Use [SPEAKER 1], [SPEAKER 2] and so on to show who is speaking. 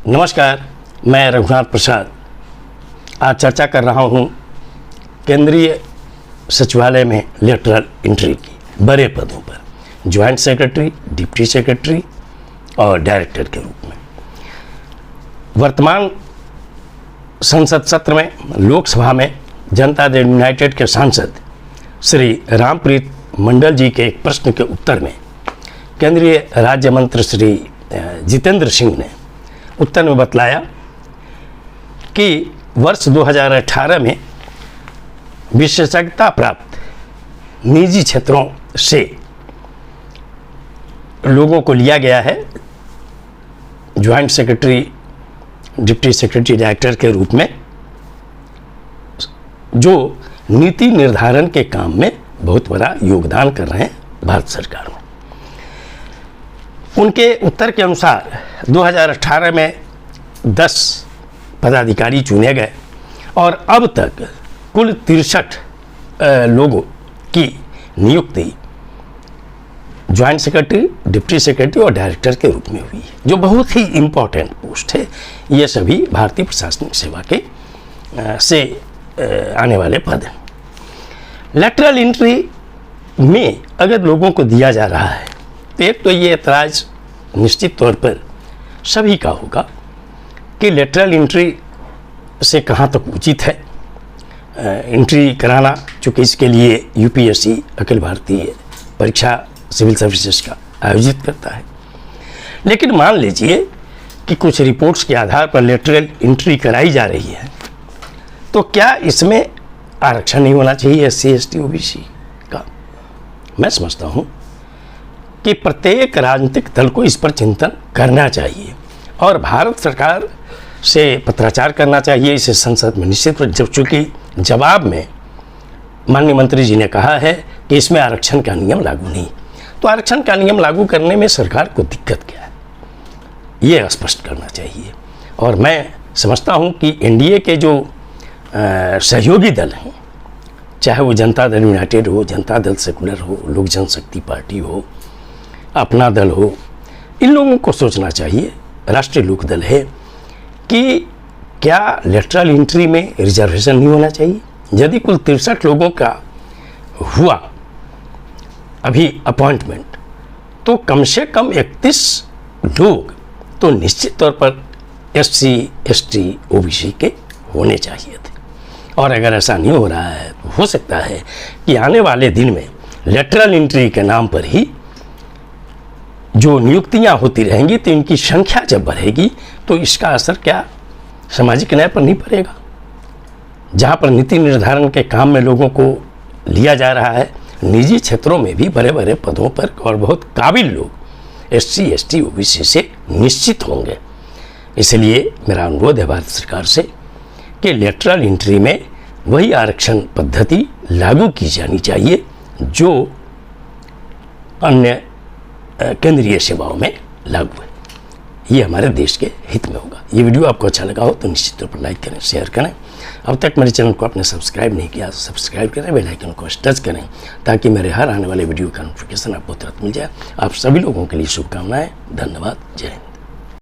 [SPEAKER 1] नमस्कार, मैं रघुनाथ प्रसाद आज चर्चा कर रहा हूं केंद्रीय सचिवालय में लेटरल एंट्री की बड़े पदों पर ज्वाइंट सेक्रेटरी, डिप्टी सेक्रेटरी और डायरेक्टर के रूप में। वर्तमान संसद सत्र में लोकसभा में जनता दल यूनाइटेड के सांसद श्री रामप्रीत मंडल जी के एक प्रश्न के उत्तर में केंद्रीय राज्य मंत्री श्री जितेंद्र सिंह ने उत्तर में बतलाया कि वर्ष 2018 में विशेषज्ञता प्राप्त निजी क्षेत्रों से लोगों को लिया गया है joint secretary, deputy secretary, director के रूप में, जो नीति निर्धारण के काम में बहुत बड़ा योगदान कर रहे हैं भारत सरकार में। उनके उत्तर के अनुसार 2018 में 10 पदाधिकारी चुने गए और अब तक कुल 63 लोगों की नियुक्ति ज्वाइंट सेक्रेटरी, डिप्टी सेक्रेटरी और डायरेक्टर के रूप में हुई है, जो बहुत ही इम्पोर्टेंट पोस्ट है। ये सभी भारतीय प्रशासनिक सेवा के से आने वाले पद हैं। लेटरल एंट्री में अगर लोगों को दिया जा रहा है तो एक तो ये ऐतराज़ निश्चित तौर पर सभी का होगा कि लेटरल एंट्री से कहाँ तक उचित है एंट्री कराना, चूँकि इसके लिए यूपीएससी अखिल भारतीय परीक्षा सिविल सर्विसेज का आयोजित करता है। लेकिन मान लीजिए कि कुछ रिपोर्ट्स के आधार पर लेटरल एंट्री कराई जा रही है, तो क्या इसमें आरक्षण नहीं होना चाहिए एससी, एसटी, ओबीसी का? मैं समझता हूँ कि प्रत्येक राजनीतिक दल को इस पर चिंतन करना चाहिए और भारत सरकार से पत्राचार करना चाहिए इसे संसद में निश्चित रूप, चूँकि जवाब में माननीय मंत्री जी ने कहा है कि इसमें आरक्षण का नियम लागू नहीं, तो आरक्षण का नियम लागू करने में सरकार को दिक्कत क्या है, ये स्पष्ट करना चाहिए। और मैं समझता हूँ कि एनडीए के जो सहयोगी दल हैं, चाहे वो जनता दल यूनाइटेड हो, जनता दल सेकुलर हो, लोक जनशक्ति पार्टी हो, अपना दल हो, इन लोगों को सोचना चाहिए, राष्ट्रीय लोक दल है, कि क्या लेटरल एंट्री में रिजर्वेशन नहीं होना चाहिए? यदि कुल 63 लोगों का हुआ अभी अपॉइंटमेंट, तो कम से कम 31 लोग तो निश्चित तौर पर एससी, एसटी, ओबीसी के होने चाहिए थे। और अगर ऐसा नहीं हो रहा है तो हो सकता है कि आने वाले दिन में लेटरल एंट्री के नाम पर ही जो नियुक्तियां होती रहेंगी, तो इनकी संख्या जब बढ़ेगी तो इसका असर क्या सामाजिक न्याय पर नहीं पड़ेगा? जहां पर नीति निर्धारण के काम में लोगों को लिया जा रहा है, निजी क्षेत्रों में भी बड़े बड़े पदों पर और बहुत काबिल लोग एससी, एसटी, ओबीसी से निश्चित होंगे। इसलिए मेरा अनुरोध है भारत सरकार से कि लेटरल एंट्री में वही आरक्षण पद्धति लागू की जानी चाहिए जो अन्य केंद्रीय सेवाओं में लागू है। ये हमारे देश के हित में होगा। ये वीडियो आपको अच्छा लगा हो तो निश्चित तौर पर लाइक करें, शेयर करें। अब तक मेरे चैनल को आपने सब्सक्राइब नहीं किया तो सब्सक्राइब करें, बेल आइकन को टच करें ताकि मेरे हर आने वाले वीडियो का नोटिफिकेशन आपको तुरंत मिल जाए। आप सभी लोगों के लिए शुभकामनाएं। धन्यवाद। जय हिंद।